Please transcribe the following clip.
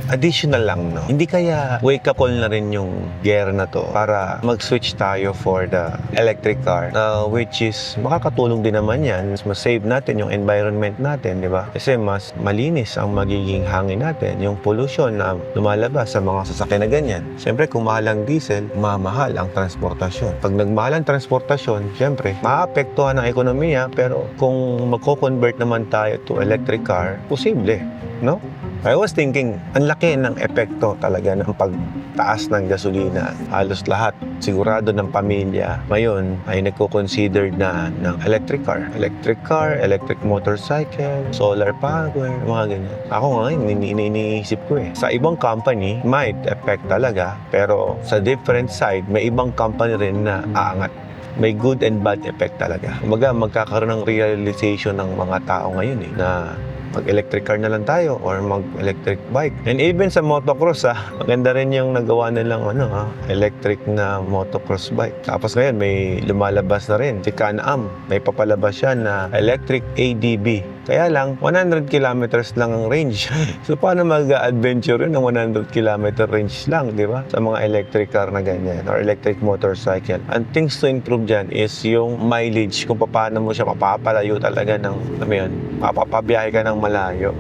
additional lang, no? Hindi kaya wake up call na rin yung gera na to para mag-switch tayo for the electric car, which is makakatulong din naman yan. Mas save natin yung environment natin, di ba? Kasi mas malinis ang magiging hangin natin, yung pollution na lumalabas sa mga sasakyan na ganyan. Siyempre, kung mahal ang diesel, mamahal ang transportasyon. Pag nagmahal ang transportasyon, siyempre, maapektuhan ang ekonomiya, pero kung magko-convert naman tayo to electric car, posible, no? I was thinking, ang laki ng epekto talaga ng pagtaas ng gasolina. Halos lahat, sigurado ng pamilya, ngayon ay nagko-consider na ng electric car. Electric car, electric motorcycle, solar power, mga ganyan. Ako ngayon, iniisip ko sa ibang company, might affect talaga, pero sa different side, may ibang company rin na aangat. May good and bad effect talaga. Kumbaga, magkakaroon ng realization ng mga tao ngayon na mag-electric car na lang tayo or mag-electric bike. And even sa motocross, maganda rin yung nagawa nilang electric na motocross bike. Tapos ngayon, may lumalabas na rin. Si Can-Am, may papalabas siya na electric ADB. Kaya lang, 100 kilometers lang ang range. So, paano mag-adventure yun ng 100 kilometer range lang, di ba? Sa mga electric car na ganyan or electric motorcycle. And things to improve dyan is yung mileage, kung paano mo siya mapapalayo talaga ng, mapapabiyahe ka ng malayo.